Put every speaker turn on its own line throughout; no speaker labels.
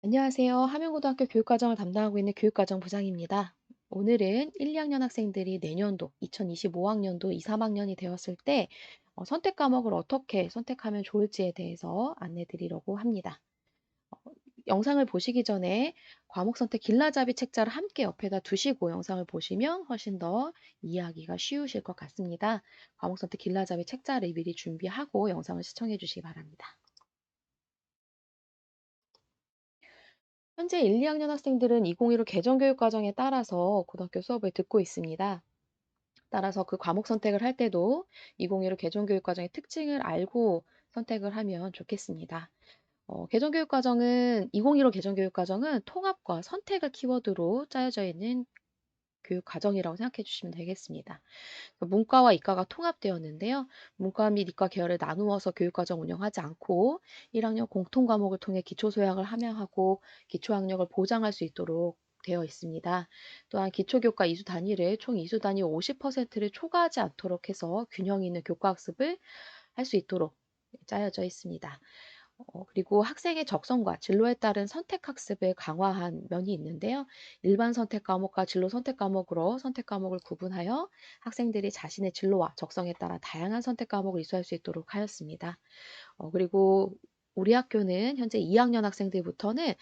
안녕하세요. 함영고등학교 교육과정을 담당하고 있는 교육과정 부장입니다. 오늘은 1, 2학년 학생들이 내년도 2025학년도 2, 3학년이 되었을 때 선택 과목을 어떻게 선택하면 좋을지에 대해서 안내 드리려고 합니다. 어, 영상을 보시기 전에 과목 선택 길라잡이 책자를 함께 옆에다 두시고 영상을 보시면 훨씬 더 이해하기가 쉬우실 것 같습니다. 과목 선택 길라잡이 책자를 미리 준비하고 영상을 시청해 주시기 바랍니다. 현재 1, 2학년 학생들은 2015 개정교육과정에 따라서 고등학교 수업을 듣고 있습니다. 따라서 그 과목 선택을 할 때도 2015 개정교육과정의 특징을 알고 선택을 하면 좋겠습니다. 개정교육과정은 2015 개정교육과정은 통합과 선택을 키워드로 짜여져 있는 교육 과정이라고 생각해 주시면 되겠습니다. 문과와 이과가 통합되었는데요. 문과 및 이과 계열을 나누어서 교육과정 운영하지 않고 1학년 공통 과목을 통해 기초 소양을 함양하고 기초 학력을 보장할 수 있도록 되어 있습니다. 또한 기초교과 이수 단위를 총 이수 단위 50%를 초과하지 않도록 해서 균형 있는 교과 학습을 할 수 있도록 짜여져 있습니다. 그리고 학생의 적성과 진로에 따른 선택 학습을 강화한 면이 있는데요. 일반 선택 과목과 진로 선택 과목으로 선택 과목을 구분하여 학생들이 자신의 진로와 적성에 따라 다양한 선택 과목을 이수할 수 있도록 하였습니다. 그리고 우리 학교는 현재 2학년 학생들부터는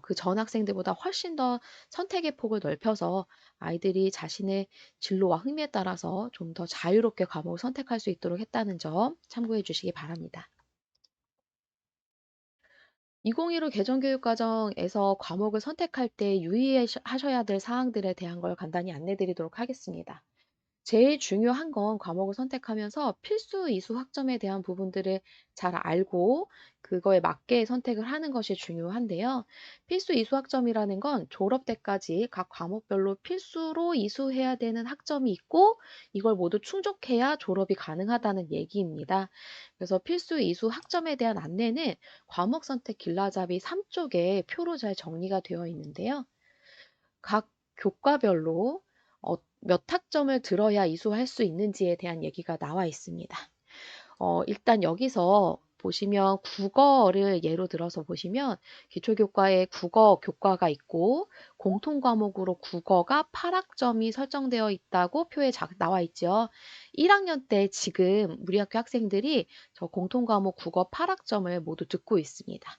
그 전 학생들보다 훨씬 더 선택의 폭을 넓혀서 아이들이 자신의 진로와 흥미에 따라서 좀 더 자유롭게 과목을 선택할 수 있도록 했다는 점 참고해 주시기 바랍니다. 2015 개정교육과정에서 과목을 선택할 때 유의하셔야 될 사항들에 대한 걸 간단히 안내 드리도록 하겠습니다. 제일 중요한 건 과목을 선택하면서 필수 이수 학점에 대한 부분들을 잘 알고 그거에 맞게 선택을 하는 것이 중요한데요. 필수 이수 학점이라는 건 졸업 때까지 각 과목별로 필수로 이수해야 되는 학점이 있고 이걸 모두 충족해야 졸업이 가능하다는 얘기입니다. 그래서 필수 이수 학점에 대한 안내는 과목 선택 길라잡이 3쪽에 표로 잘 정리가 되어 있는데요. 각 교과별로 몇 학점을 들어야 이수할 수 있는지에 대한 얘기가 나와 있습니다. 일단 여기서 보시면 국어를 예로 들어서 보시면 기초교과에 국어 교과가 있고 공통 과목으로 국어가 8학점이 설정되어 있다고 표에 나와 있죠. 1학년 때 지금 우리 학교 학생들이 저 공통 과목 국어 8학점을 모두 듣고 있습니다.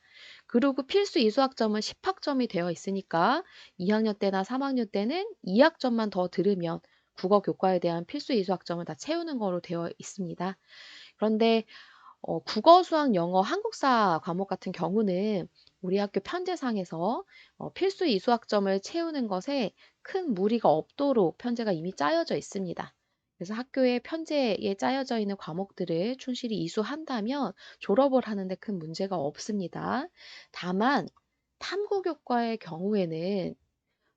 그리고 필수 이수학점은 10학점이 되어 있으니까 2학년 때나 3학년 때는 2학점만 더 들으면 국어 교과에 대한 필수 이수학점을 다 채우는 거로 되어 있습니다. 그런데 국어, 수학, 영어, 한국사 과목 같은 경우는 우리 학교 편제상에서 필수 이수학점을 채우는 것에 큰 무리가 없도록 편제가 이미 짜여져 있습니다. 그래서 학교에 편제에 짜여져 있는 과목들을 충실히 이수한다면 졸업을 하는데 큰 문제가 없습니다. 다만 탐구교과의 경우에는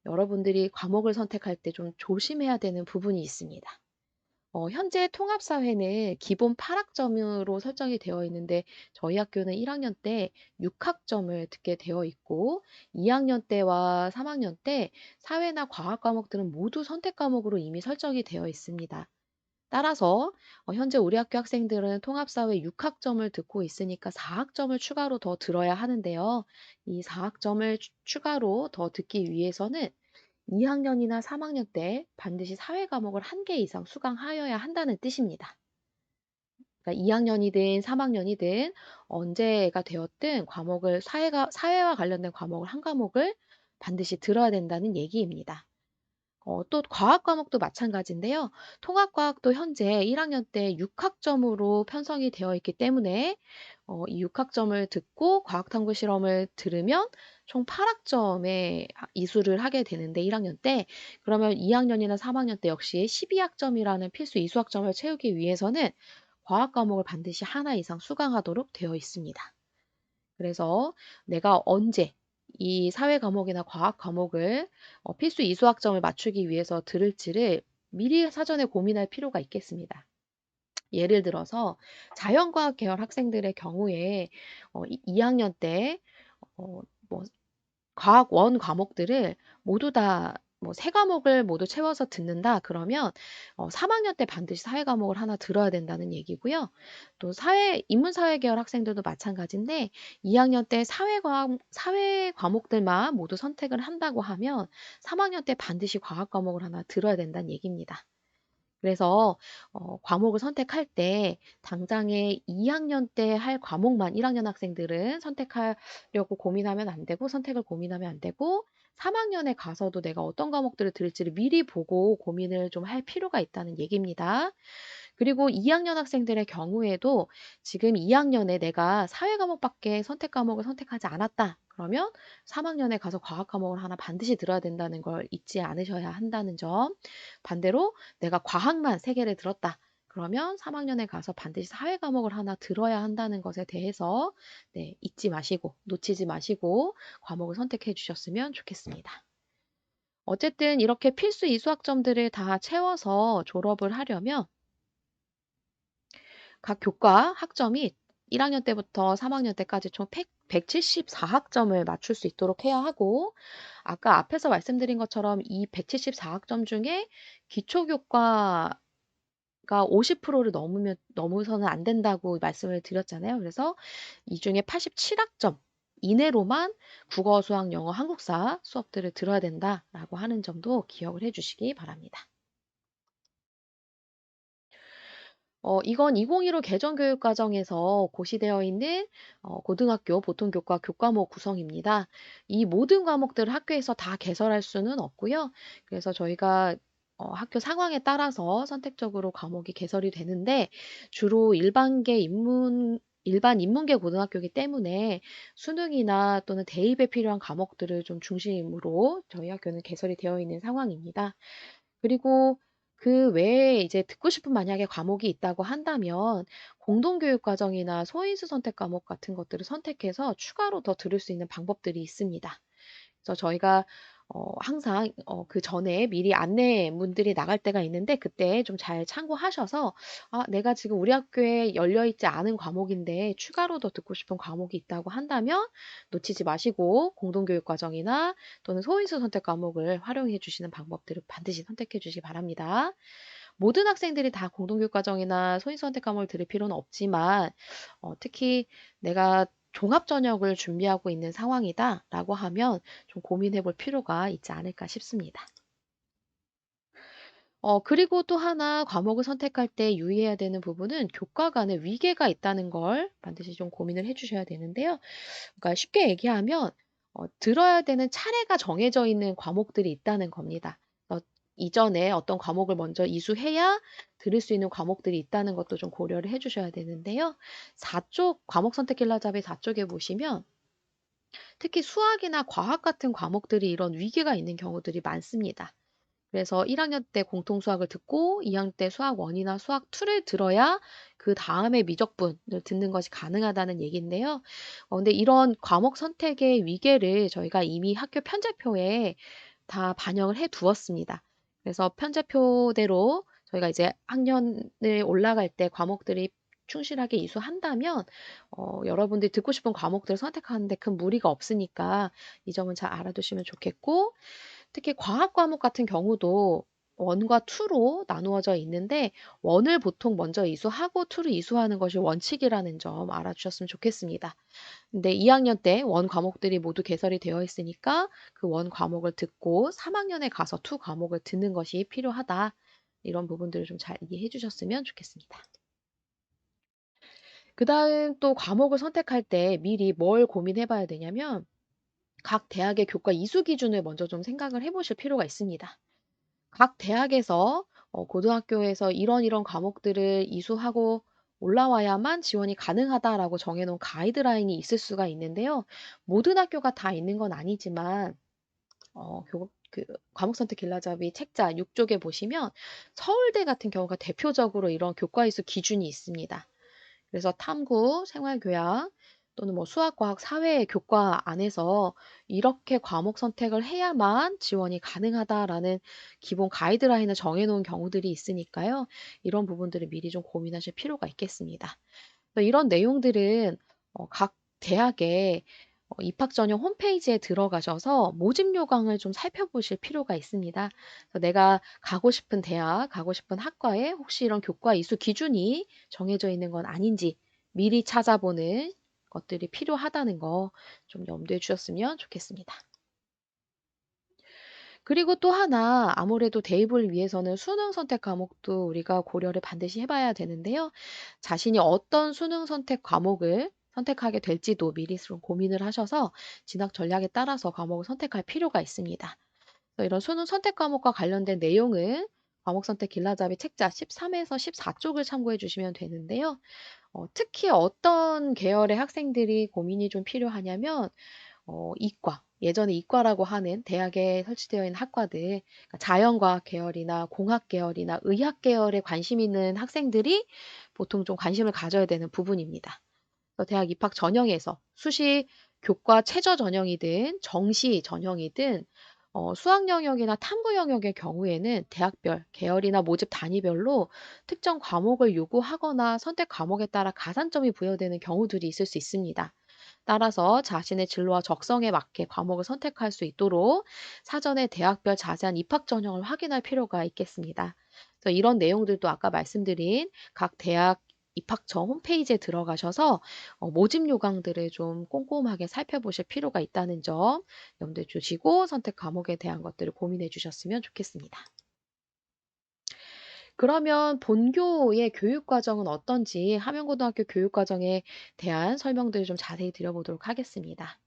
여러분들이 과목을 선택할 때 좀 조심해야 되는 부분이 있습니다. 현재 통합사회는 기본 8학점으로 설정이 되어 있는데 저희 학교는 1학년 때 6학점을 듣게 되어 있고 2학년 때와 3학년 때 사회나 과학 과목들은 모두 선택 과목으로 이미 설정이 되어 있습니다. 따라서 현재 우리 학교 학생들은 통합사회 6학점을 듣고 있으니까 4학점을 추가로 더 들어야 하는데요. 이 4학점을 추가로 더 듣기 위해서는 2학년이나 3학년 때 반드시 사회 과목을 1개 이상 수강하여야 한다는 뜻입니다. 그러니까 2학년이든 3학년이든 언제가 되었든 과목을 사회와 관련된 과목을 한 과목을 반드시 들어야 된다는 얘기입니다. 또 과학 과목도 마찬가지인데요. 통합과학도 현재 1학년 때 6학점으로 편성이 되어 있기 때문에 이 6학점을 듣고 과학탐구 실험을 들으면 총 8학점의 이수를 하게 되는데 1학년 때 그러면 2학년이나 3학년 때 역시 12학점이라는 필수 이수학점을 채우기 위해서는 과학 과목을 반드시 하나 이상 수강하도록 되어 있습니다. 그래서 내가 언제 이 사회 과목이나 과학 과목을 필수 이수학점을 맞추기 위해서 들을지를 미리 사전에 고민할 필요가 있겠습니다. 예를 들어서 자연과학 계열 학생들의 경우에 2학년 때 뭐 과학 원 과목들을 모두 다 뭐 세 과목을 모두 채워서 듣는다 그러면 3 학년 때 반드시 사회 과목을 하나 들어야 된다는 얘기고요. 또 인문사회 계열 학생들도 마찬가지인데 2 학년 때 사회 과목들만 모두 선택을 한다고 하면 3 학년 때 반드시 과학 과목을 하나 들어야 된다는 얘기입니다. 그래서 과목을 선택할 때 당장에 2 학년 때 할 과목만 1 학년 학생들은 선택하려고 고민하면 안 되고 선택을 고민하면 안 되고 3 학년에 가서도 내가 어떤 과목들을 들을지를 미리 보고 고민을 좀 할 필요가 있다는 얘기입니다. 그리고 2 학년 학생들의 경우에도 지금 2 학년에 내가 사회 과목밖에 선택 과목을 선택하지 않았다. 그러면 3 학년에 가서 과학 과목을 하나 반드시 들어야 된다는 걸 잊지 않으셔야 한다는 점. 반대로 내가 과학만 3 개를 들었다. 그러면 3 학년에 가서 반드시 사회 과목을 하나 들어야 한다는 것에 대해서 네, 잊지 마시고 놓치지 마시고 과목을 선택해 주셨으면 좋겠습니다. 어쨌든 이렇게 필수 이수학점들을 다 채워서 졸업을 하려면 각 교과 학점이 1 학년 때부터 3 학년 때까지 총 174 학점을 맞출 수 있도록 해야 하고 아까 앞에서 말씀드린 것처럼 이 174 학점 중에 기초 교과가 50%를 넘어서는 안 된다고 말씀을 드렸잖아요. 그래서 이 중에 87 학점 이내로만 국어, 수학, 영어, 한국사 수업들을 들어야 된다라고 하는 점도 기억을 해 주시기 바랍니다. 이건 2015 개정 교육 과정에서 고시되어 있는 고등학교 보통 교과 교과목 구성입니다. 이 모든 과목들을 학교에서 다 개설할 수는 없고요. 그래서 저희가 학교 상황에 따라서 선택적으로 과목이 개설이 되는데 주로 일반 인문계 고등학교이기 때문에 수능이나 또는 대입에 필요한 과목들을 좀 중심으로 저희 학교는 개설이 되어 있는 상황입니다. 그리고 그 외에 이제 듣고 싶은 만약에 과목이 있다고 한다면 공동교육 과정이나 소인수 선택 과목 같은 것들을 선택해서 추가로 더 들을 수 있는 방법들이 있습니다. 그래서 저희가 항상 그전에 미리 안내문들이 나갈 때가 있는데 그때 좀 잘 참고하셔서 '아 내가 지금 우리 학교에 열려 있지 않은 과목인데 추가로 더 듣고 싶은 과목이 있다고 한다면 놓치지 마시고 공동교육 과정이나 또는 소인수 선택 과목을 활용해 주시는 방법들을 반드시 선택해 주시기 바랍니다. 모든 학생들이 다 공동교육 과정이나 소인수 선택 과목을 들을 필요는 없지만 특히 내가 종합 전형을 준비하고 있는 상황이다라고 하면 좀 고민해 볼 필요가 있지 않을까 싶습니다. 그리고 또 하나 과목을 선택할 때 유의해야 되는 부분은 교과 간에 위계가 있다는 걸 반드시 좀 고민을 해 주셔야 되는데요. 그러니까 쉽게 얘기하면 들어야 되는 차례가 정해져 있는 과목들이 있다는 겁니다. 이전에 어떤 과목을 먼저 이수해야 들을 수 있는 과목들이 있다는 것도 좀 고려를 해 주셔야 되는데요. 4쪽 과목 선택 길라잡이 4 쪽에 보시면 특히 수학이나 과학 같은 과목들이 이런 위계가 있는 경우들이 많습니다. 그래서 1 학년 때 공통 수학을 듣고 2 학년 때 수학 1 이나 수학 2를 들어야 그다음에 미적분을 듣는 것이 가능하다는 얘기인데요. 근데 이런 과목 선택의 위계를 저희가 이미 학교 편제표에 다 반영을 해 두었습니다. 그래서 편제표대로 저희가 이제 학년을 올라갈 때 과목들이 충실하게 이수한다면 여러분들이 듣고 싶은 과목들을 선택하는 데 큰 무리가 없으니까 이 점은 잘 알아두시면 좋겠고 특히 과학 과목 같은 경우도 1과 2로 나누어져 있는데 1을 보통 먼저 이수하고 2를 이수하는 것이 원칙이라는 점 알아주셨으면 좋겠습니다. 근데 2 학년 때 원 과목들이 모두 개설이 되어 있으니까 그 원 과목을 듣고 3 학년에 가서 2 과목을 듣는 것이 필요하다. 이런 부분들을 좀 잘 이해해 주셨으면 좋겠습니다. 그다음 또 과목을 선택할 때 미리 뭘 고민해 봐야 되냐면 각 대학의 교과 이수 기준을 먼저 좀 생각을 해 보실 필요가 있습니다. 각 대학에서 고등학교에서 이런 과목들을 이수하고 올라와야만 지원이 가능하다라고 정해 놓은 가이드라인이 있을 수가 있는데요. 모든 학교가 다 있는 건 아니지만 과목 선택 길라잡이 책자 6 쪽에 보시면 서울대 같은 경우가 대표적으로 이런 교과 이수 기준이 있습니다. 그래서 탐구, 생활교양 또는 뭐 수학, 과학, 사회 교과 안에서 이렇게 과목 선택을 해야만 지원이 가능하다라는 기본 가이드라인을 정해 놓은 경우들이 있으니까요. 이런 부분들을 미리 좀 고민하실 필요가 있겠습니다. 그래서 이런 내용들은 각 대학의 입학 전형 홈페이지에 들어가셔서 모집 요강을 좀 살펴보실 필요가 있습니다. 그래서 내가 가고 싶은 대학, 가고 싶은 학과에 혹시 이런 교과 이수 기준이 정해져 있는 건 아닌지 미리 찾아보는 것들이 필요하다는 거 좀 염두에 주셨으면 좋겠습니다. 그리고 또 하나 아무래도 대입을 위해서는 수능 선택 과목도 우리가 고려를 반드시 해 봐야 되는데요. 자신이 어떤 수능 선택 과목을 선택하게 될지도 미리 좀 고민을 하셔서 진학 전략에 따라서 과목을 선택할 필요가 있습니다. 그래서 이런 수능 선택 과목과 관련된 내용은 과목 선택 길라잡이 책자 13에서 14쪽을 참고해 주시면 되는데요. 특히 어떤 계열의 학생들이 고민이 좀 필요하냐면 이과, 예전에 이과라고 하는 대학에 설치되어 있는 학과들, 그러니까 자연과학 계열이나 공학 계열이나 의학 계열에 관심 있는 학생들이 보통 좀 관심을 가져야 되는 부분입니다. 그래서 대학 입학 전형에서 수시 교과 최저 전형이든 정시 전형이든 수학 영역이나 탐구 영역의 경우에는 대학별, 계열이나 모집 단위별로 특정 과목을 요구하거나 선택 과목에 따라 가산점이 부여되는 경우들이 있을 수 있습니다. 따라서 자신의 진로와 적성에 맞게 과목을 선택할 수 있도록 사전에 대학별 자세한 입학 전형을 확인할 필요가 있겠습니다. 그래서 이런 내용들도 아까 말씀드린 각 대학 입학처 홈페이지에 들어가셔서 모집 요강들을 좀 꼼꼼하게 살펴보실 필요가 있다는 점 염두에 주시고 선택 과목에 대한 것들을 고민해 주셨으면 좋겠습니다. 그러면 본교의 교육 과정은 어떤지 함영고등학교 교육 과정에 대한 설명들을 좀 자세히 드려보도록 하겠습니다.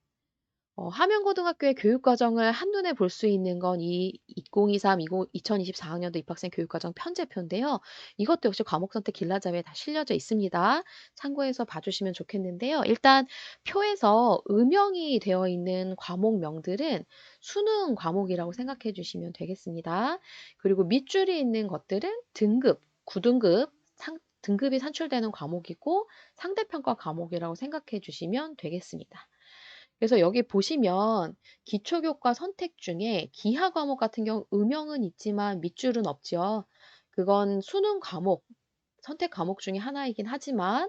함영고등학교의 교육 과정을 한눈에 볼 수 있는 건 이 2023, 2024 학년도 입학생 교육 과정 편제표인데요. 이것도 역시 과목 선택 길라잡이에 다 실려져 있습니다. 참고해서 봐주시면 좋겠는데요. 일단 표에서 음영이 되어 있는 과목명들은 수능 과목이라고 생각해 주시면 되겠습니다. 그리고 밑줄이 있는 것들은 등급, 9등급, 등급이 산출되는 과목이고 상대평가 과목이라고 생각해 주시면 되겠습니다. 그래서 여기 보시면 기초교과 선택 중에 기하 과목 같은 경우 음영은 있지만 밑줄은 없죠. 그건 수능 과목, 선택 과목 중에 하나이긴 하지만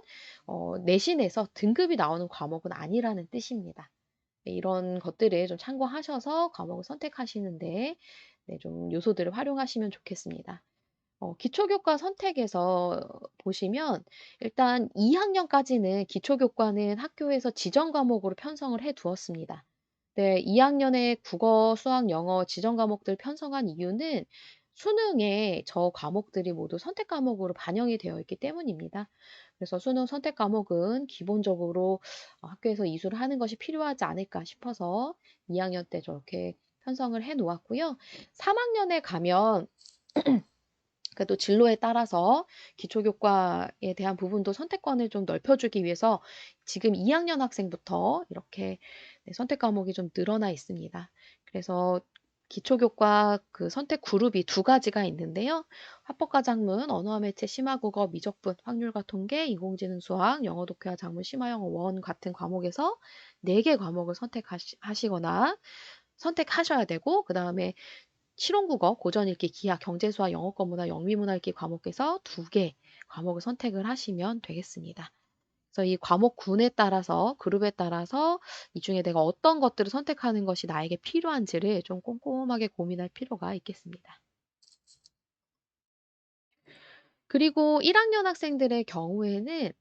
내신에서 등급이 나오는 과목은 아니라는 뜻입니다. 네, 이런 것들을 좀 참고하셔서 과목을 선택하시는데 네, 좀 요소들을 활용하시면 좋겠습니다. 기초교과 선택에서 보시면 일단 2학년까지는 기초교과는 학교에서 지정 과목으로 편성을 해 두었습니다. 네, 2학년에 국어, 수학, 영어 지정 과목들 편성한 이유는 수능에 저 과목들이 모두 선택 과목으로 반영이 되어 있기 때문입니다. 그래서 수능 선택 과목은 기본적으로 학교에서 이수를 하는 것이 필요하지 않을까 싶어서 2학년 때 저렇게 편성을 해 놓았고요. 3학년에 가면 그래도 진로에 따라서 기초교과에 대한 부분도 선택권을 좀 넓혀주기 위해서 지금 2학년 학생부터 이렇게 네, 선택 과목이 좀 늘어나 있습니다. 그래서 기초교과 그 선택 그룹이 두 가지가 있는데요. 화법과 작문, 언어와 매체, 심화국어, 미적분, 확률과 통계, 인공지능 수학, 영어 독해와 작문, 심화영어 원 같은 과목에서 4개 과목을 선택하시거나 선택하셔야 되고 그다음에 실용국어, 고전 읽기, 기하, 경제수학, 영어권 문화, 영미문화 읽기 과목에서 2개 과목을 선택을 하시면 되겠습니다. 그래서 이 과목군에 따라서 그룹에 따라서 이 중에 내가 어떤 것들을 선택하는 것이 나에게 필요한지를 좀 꼼꼼하게 고민할 필요가 있겠습니다. 그리고 1학년 학생들의 경우에는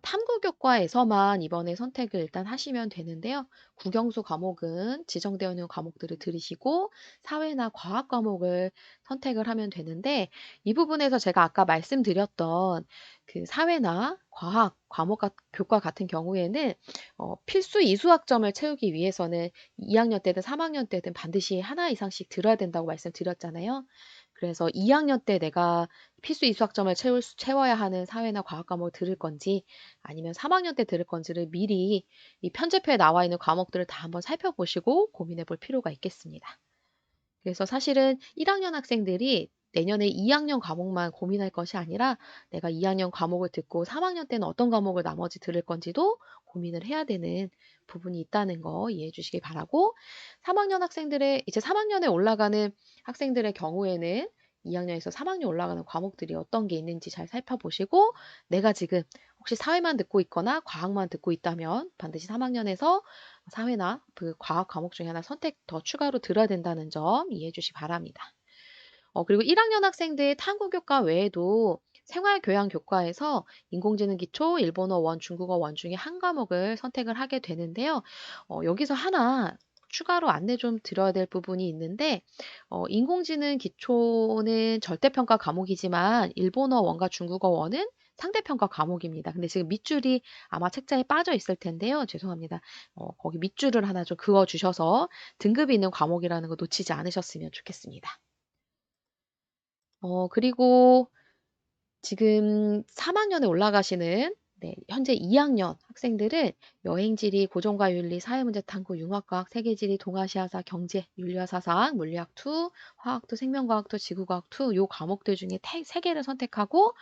탐구교과에서만 이번에 선택을 일단 하시면 되는데요. 국영수 과목은 지정되어 있는 과목들을 들으시고 사회나 과학 과목을 선택을 하면 되는데 이 부분에서 제가 아까 말씀드렸던 그 사회나 과학 과목 교과 같은 경우에는 필수 이수학점을 채우기 위해서는 2학년 때든 3학년 때든 반드시 하나 이상씩 들어야 된다고 말씀드렸잖아요. 그래서 2학년 때 내가 필수 이수학점을 채워야 하는 사회나 과학 과목을 들을 건지 아니면 3학년 때 들을 건지를 미리 이 편제표에 나와 있는 과목들을 다 한번 살펴보시고 고민해 볼 필요가 있겠습니다. 그래서 사실은 1학년 학생들이 내년에 2학년 과목만 고민할 것이 아니라 내가 2학년 과목을 듣고 3학년 때는 어떤 과목을 나머지 들을 건지도 고민을 해야 되는 부분이 있다는 거 이해해 주시기 바라고 3학년 학생들의 이제 3학년에 올라가는 학생들의 경우에는 2학년에서 3학년 올라가는 과목들이 어떤 게 있는지 잘 살펴보시고 내가 지금 혹시 사회만 듣고 있거나 과학만 듣고 있다면 반드시 3학년에서 사회나 그 과학 과목 중에 하나 선택 더 추가로 들어야 된다는 점 이해해 주시기 바랍니다. 그리고 1학년 학생들 탐구 교과 외에도 생활교양 교과에서 인공지능 기초, 일본어 원, 중국어 원 중에 한 과목을 선택을 하게 되는데요. 여기서 하나 추가로 안내 좀 드려야 될 부분이 있는데, 인공지능 기초는 절대평가 과목이지만 일본어 원과 중국어 원은 상대평가 과목입니다. 근데 지금 밑줄이 아마 책자에 빠져 있을 텐데요. 죄송합니다. 거기 밑줄을 하나 좀 그어 주셔서 등급이 있는 과목이라는 거 놓치지 않으셨으면 좋겠습니다. 그리고 지금 3학년에 올라가시는 네, 현재 2학년 학생들은 여행지리, 고전과 윤리, 사회문제 탐구, 융합과학, 세계지리, 동아시아사, 경제, 윤리와 사상, 물리학 2, 화학 2, 생명과학 2, 지구과학 2, 요 과목들 중에 세 개를 선택하고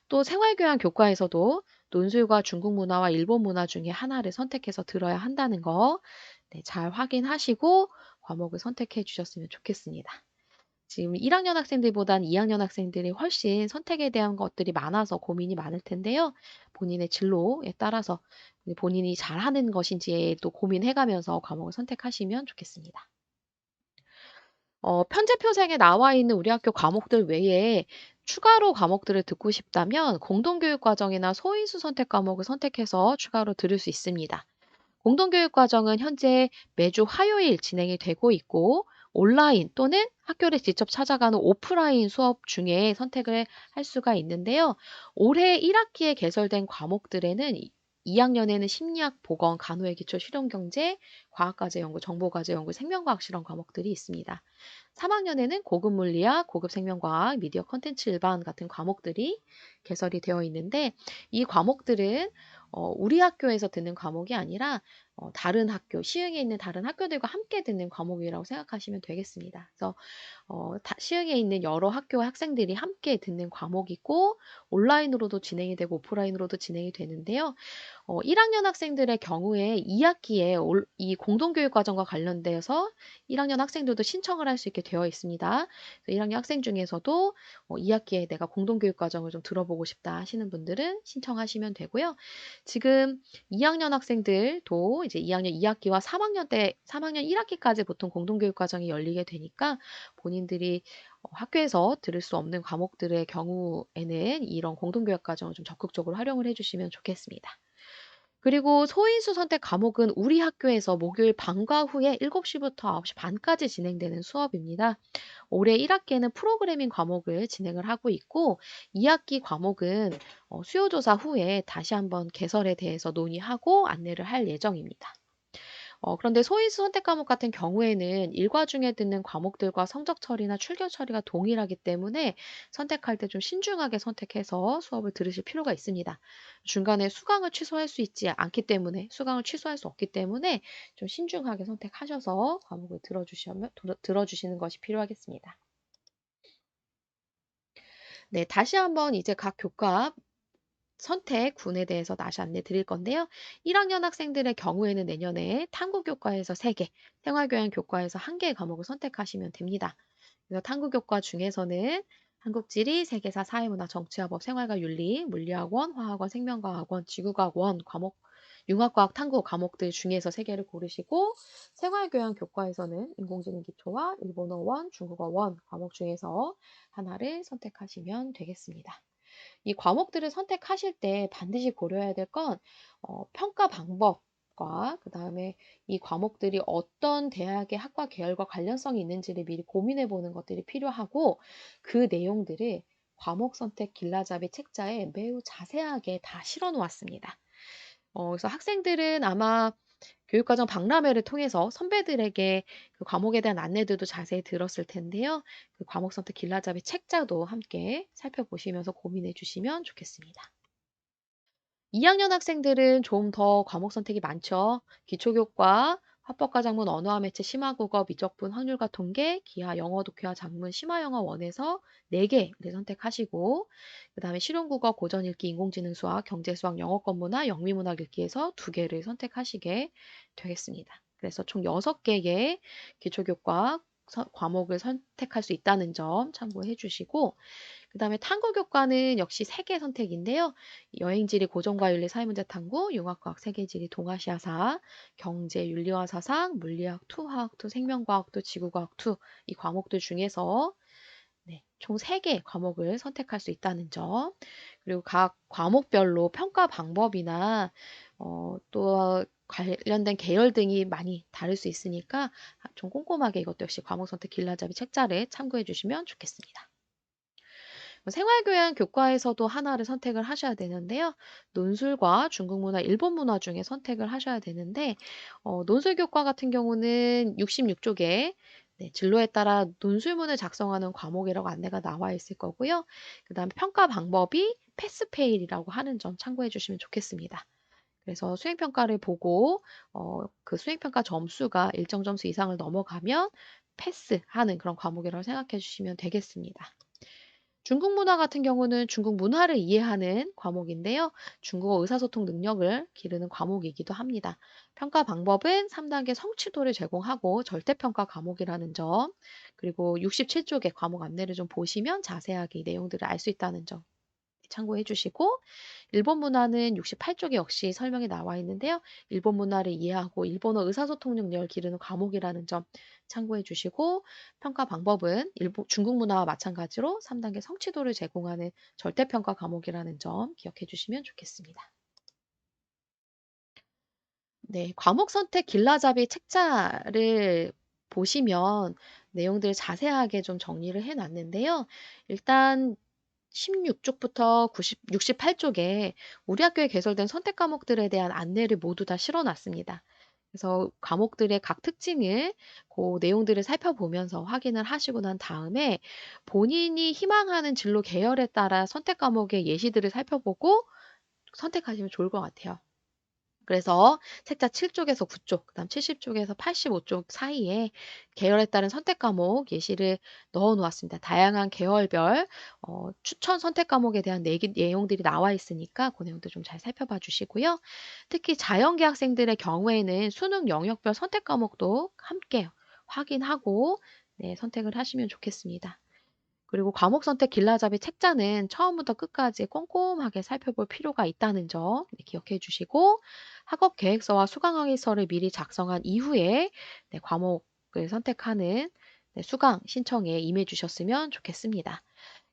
또 생활교양 교과에서도 논술과 중국 문화와 일본 문화 중에 하나를 선택해서 들어야 한다는 거 네, 잘 확인하시고 과목을 선택해 주셨으면 좋겠습니다. 지금 1학년 학생들보단 2학년 학생들이 훨씬 선택에 대한 것들이 많아서 고민이 많을 텐데요. 본인의 진로에 따라서 본인이 잘하는 것인지에 또 고민해가면서 과목을 선택하시면 좋겠습니다. 편제표생에 나와 있는 우리 학교 과목들 외에 추가로 과목들을 듣고 싶다면 공동교육과정이나 소인수 선택 과목을 선택해서 추가로 들을 수 있습니다. 공동교육과정은 현재 매주 화요일 진행이 되고 있고 온라인 또는 학교를 직접 찾아가는 오프라인 수업 중에 선택을 할 수가 있는데요. 올해 1학기에 개설된 과목들에는 2학년에는 심리학, 보건, 간호의 기초, 실용경제, 과학과제 연구, 정보과제 연구, 생명과학 실험 과목들이 있습니다. 3학년에는 고급 물리학, 고급 생명과학, 미디어 컨텐츠 일반 같은 과목들이 개설이 되어 있는데 이 과목들은 우리 학교에서 듣는 과목이 아니라 다른 학교, 시흥에 있는 다른 학교들과 함께 듣는 과목이라고 생각하시면 되겠습니다. 그래서 시흥에 있는 여러 학교의 학생들이 함께 듣는 과목이고 온라인으로도 진행이 되고 오프라인으로도 진행이 되는데요. 1학년 학생들의 경우에 2학기에 이 공동교육과정과 관련돼서 1학년 학생들도 신청을 할 수 있게 되어 있습니다. 1학년 학생 중에서도 2학기에 내가 공동교육과정을 좀 들어보고 싶다 하시는 분들은 신청하시면 되고요. 지금 2학년 학생들도 이제 2학년 2학기와 3학년 1학기까지 보통 공동교육과정이 열리게 되니까 본인들이 학교에서 들을 수 없는 과목들의 경우에는 이런 공동교육과정을 좀 적극적으로 활용을 해주시면 좋겠습니다. 그리고 소인수 선택 과목은 우리 학교에서 목요일 방과 후에 7시부터 9시 반까지 진행되는 수업입니다. 올해 1학기에는 프로그래밍 과목을 진행을 하고 있고 2학기 과목은 수요조사 후에 다시 한번 개설에 대해서 논의하고 안내를 할 예정입니다. 그런데 소인수 선택 과목 같은 경우에는 일과 중에 듣는 과목들과 성적 처리나 출결 처리가 동일하기 때문에 선택할 때 좀 신중하게 선택해서 수업을 들으실 필요가 있습니다. 중간에 수강을 취소할 수 있지 않기 때문에 수강을 취소할 수 없기 때문에 좀 신중하게 선택하셔서 과목을 들어주시는 것이 필요하겠습니다. 네, 다시 한번 이제 각 교과 선택군에 대해서 다시 안내 드릴 건데요. 1학년 학생들의 경우에는 내년에 탐구교과에서 3개, 생활교양 교과에서 1개의 과목을 선택하시면 됩니다. 그래서 탐구교과 중에서는 한국지리, 세계사, 사회문화, 정치화법, 생활과 윤리, 물리학원, 화학원, 생명과학원, 지구과학원 과목, 융합과학 탐구 과목들 중에서 3개를 고르시고 생활교양 교과에서는 인공지능 기초와 일본어원, 중국어원 과목 중에서 하나를 선택하시면 되겠습니다. 이 과목들을 선택하실 때 반드시 고려해야 될 건 평가 방법과 그다음에 이 과목들이 어떤 대학의 학과 계열과 관련성이 있는지를 미리 고민해 보는 것들이 필요하고 그 내용들을 과목 선택 길라잡이 책자에 매우 자세하게 다 실어 놓았습니다. 그래서 학생들은 아마 교육과정 박람회를 통해서 선배들에게 그 과목에 대한 안내들도 자세히 들었을 텐데요. 그 과목 선택 길라잡이 책자도 함께 살펴보시면서 고민해 주시면 좋겠습니다. 2학년 학생들은 좀 더 과목 선택이 많죠. 기초교과, 화법과 작문, 언어와 매체, 심화국어, 미적분, 확률과 통계, 기하, 영어, 독해와 작문, 심화영어 원에서 4개를 선택하시고 그 다음에 실용국어, 고전읽기, 인공지능 수학, 경제수학, 영어권 문화, 영미문학 읽기에서 2개를 선택하시게 되겠습니다. 그래서 총 6개의 기초교과 과목을 선택할 수 있다는 점 참고해 주시고 그다음에 탐구 교과는 역시 3개 선택인데요. 여행지리 고전과윤리 사회문제 탐구, 융합과학 세계지리 동아시아사, 경제 윤리와 사상, 물리학 2, 화학 2, 생명과학 2, 지구과학 2 이 과목들 중에서 네, 총 3개 과목을 선택할 수 있다는 점. 그리고 각 과목별로 평가 방법이나 또 관련된 계열 등이 많이 다를 수 있으니까 좀 꼼꼼하게 이것도 역시 과목 선택 길라잡이 책자를 참고해 주시면 좋겠습니다. 생활교양 교과에서도 하나를 선택을 하셔야 되는데요. 논술과 중국문화, 일본문화 중에 선택을 하셔야 되는데 논술 교과 같은 경우는 66쪽에 네, 진로에 따라 논술문을 작성하는 과목이라고 안내가 나와 있을 거고요. 그다음에 평가 방법이 패스페일이라고 하는 점 참고해 주시면 좋겠습니다. 그래서 수행평가를 보고 그 수행평가 점수가 일정 점수 이상을 넘어가면 패스하는 그런 과목이라고 생각해 주시면 되겠습니다. 중국 문화 같은 경우는 중국 문화를 이해하는 과목인데요. 중국어 의사소통 능력을 기르는 과목이기도 합니다. 평가 방법은 3단계 성취도를 제공하고 절대평가 과목이라는 점, 그리고 67쪽의 과목 안내를 좀 보시면 자세하게 이 내용들을 알 수 있다는 점 참고해 주시고 일본 문화는 68쪽에 역시 설명이 나와 있는데요. 일본 문화를 이해하고 일본어 의사소통 능력을 기르는 과목이라는 점 참고해 주시고 평가 방법은 중국 문화와 마찬가지로 3단계 성취도를 제공하는 절대평가 과목이라는 점 기억해 주시면 좋겠습니다. 네, 과목 선택 길라잡이 책자를 보시면 내용들 자세하게 좀 정리를 해 놨는데요. 일단 16쪽부터 68쪽에 우리 학교에 개설된 선택 과목들에 대한 안내를 모두 다 실어 놨습니다. 그래서 과목들의 각 특징을 그 내용들을 살펴보면서 확인을 하시고 난 다음에 본인이 희망하는 진로 계열에 따라 선택 과목의 예시들을 살펴보고 선택하시면 좋을 것 같아요. 그래서 책자 7쪽에서 9쪽, 그다음 70쪽에서 85쪽 사이에 계열에 따른 선택 과목 예시를 넣어 놓았습니다. 다양한 계열별 추천 선택 과목에 대한 내용들이 나와 있으니까 그 내용도 좀 잘 살펴봐 주시고요. 특히 자연계 학생들의 경우에는 수능 영역별 선택 과목도 함께 확인하고 네, 선택을 하시면 좋겠습니다. 그리고 과목 선택 길라잡이 책자는 처음부터 끝까지 꼼꼼하게 살펴볼 필요가 있다는 점 네, 기억해 주시고 학업 계획서와 수강 항의서를 미리 작성한 이후에 네, 과목을 선택하는 네, 수강 신청에 임해 주셨으면 좋겠습니다.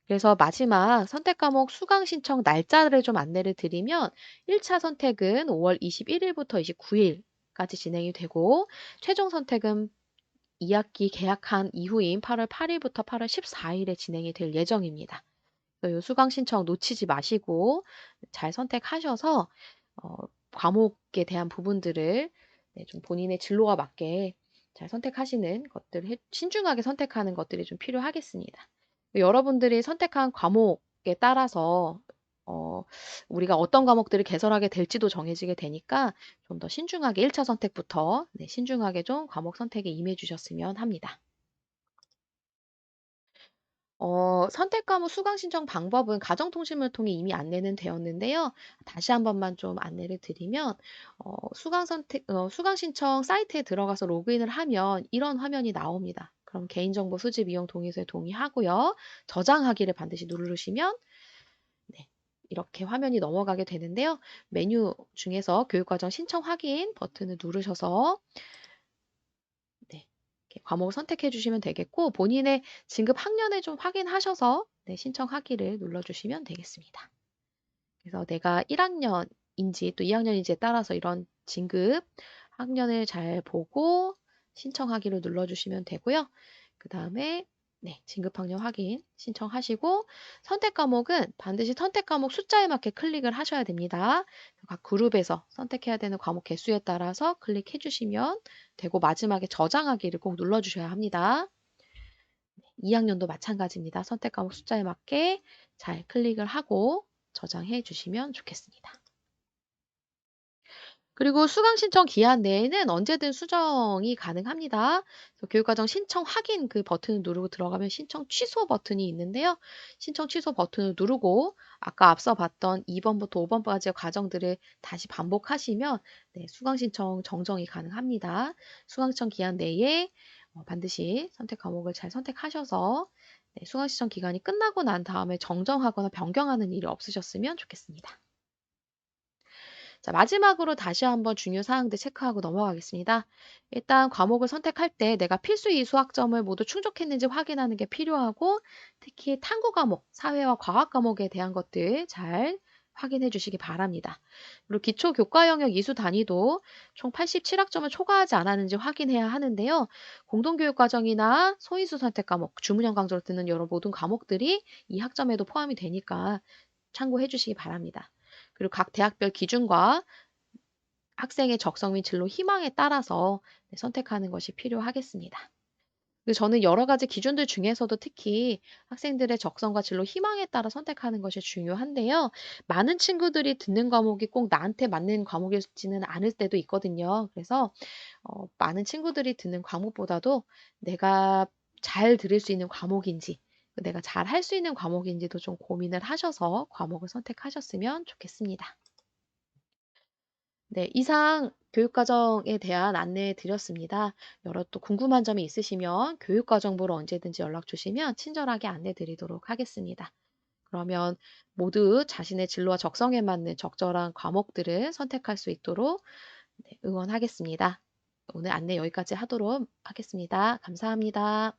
그래서 마지막 선택 과목 수강 신청 날짜를 좀 안내를 드리면 1차 선택은 5월 21일부터 29일까지 진행이 되고 최종 선택은 2학기 개학한 이후인 8월 8일부터 8월 14일에 진행이 될 예정입니다. 요 수강 신청 놓치지 마시고 잘 선택하셔서 어, 과목에 대한 부분들을 네, 좀 본인의 진로와 맞게 잘 선택하시는 것들, 신중하게 선택하는 것들이 좀 필요하겠습니다. 여러분들이 선택한 과목에 따라서 어, 우리가 어떤 과목들을 개설하게 될지도 정해지게 되니까 좀 더 신중하게 1차 선택부터 네, 신중하게 좀 과목 선택에 임해 주셨으면 합니다. 선택 과목 수강 신청 방법은 가정통신을 통해 이미 안내는 되었는데요. 다시 한 번만 좀 안내를 드리면 수강 신청 사이트에 들어가서 로그인을 하면 이런 화면이 나옵니다. 그럼 개인정보 수집 이용 동의서에 동의하고요. 저장하기를 반드시 누르시면 네, 이렇게 화면이 넘어가게 되는데요. 메뉴 중에서 교육과정 신청 확인 버튼을 누르셔서 네, 이렇게 과목을 선택해 주시면 되겠고 본인의 진급 학년을 좀 확인하셔서 네, 신청하기를 눌러주시면 되겠습니다. 그래서 내가 1학년인지 또 2학년인지에 따라서 이런 진급 학년을 잘 보고 신청하기를 눌러주시면 되고요. 그 다음에 네, 진급 학년 확인 신청하시고 선택 과목은 반드시 선택 과목 숫자에 맞게 클릭을 하셔야 됩니다. 각 그룹에서 선택해야 되는 과목 개수에 따라서 클릭해 주시면 되고 마지막에 저장하기를 꼭 눌러주셔야 합니다. 2학년도 마찬가지입니다. 선택 과목 숫자에 맞게 잘 클릭을 하고 저장해 주시면 좋겠습니다. 그리고 수강 신청 기한 내에는 언제든 수정이 가능합니다. 그래서 교육과정 신청 확인 그 버튼을 누르고 들어가면 신청 취소 버튼이 있는데요. 신청 취소 버튼을 누르고 아까 앞서 봤던 2번부터 5번까지의 과정들을 다시 반복하시면 네, 수강 신청 정정이 가능합니다. 수강 신청 기한 내에 반드시 선택 과목을 잘 선택하셔서 네, 수강 시청 기간이 끝나고 난 다음에 정정하거나 변경하는 일이 없으셨으면 좋겠습니다. 자, 마지막으로 다시 한번 중요 사항들 체크하고 넘어가겠습니다. 일단 과목을 선택할 때 내가 필수 이 수학점을 모두 충족했는지 확인하는 게 필요하고, 특히 탐구 과목, 사회와 과학 과목에 대한 것들 잘 확인해 주시기 바랍니다. 그리고 기초 교과 영역 이수 단위도 총 87학점을 초과하지 않았는지 확인해야 하는데요. 공동교육 과정이나 소인수 선택 과목, 주문형 강좌로 듣는 여러 모든 과목들이 이 학점에도 포함이 되니까 참고해 주시기 바랍니다. 그리고 각 대학별 기준과 학생의 적성 및 진로 희망에 따라서 네, 선택하는 것이 필요하겠습니다. 그리고 저는 여러 가지 기준들 중에서도 특히 학생들의 적성과 진로 희망에 따라 선택하는 것이 중요한데요. 많은 친구들이 듣는 과목이 꼭 나한테 맞는 과목이지는 않을 때도 있거든요. 그래서 많은 친구들이 듣는 과목보다도 내가 잘 들을 수 있는 과목인지, 내가 잘 할 수 있는 과목인지도 좀 고민을 하셔서 과목을 선택하셨으면 좋겠습니다. 네, 이상 교육과정에 대한 안내해 드렸습니다. 여러 또 궁금한 점이 있으시면 교육과정부로 언제든지 연락 주시면 친절하게 안내 드리도록 하겠습니다. 그러면 모두 자신의 진로와 적성에 맞는 적절한 과목들을 선택할 수 있도록 네, 응원하겠습니다. 오늘 안내 여기까지 하도록 하겠습니다. 감사합니다.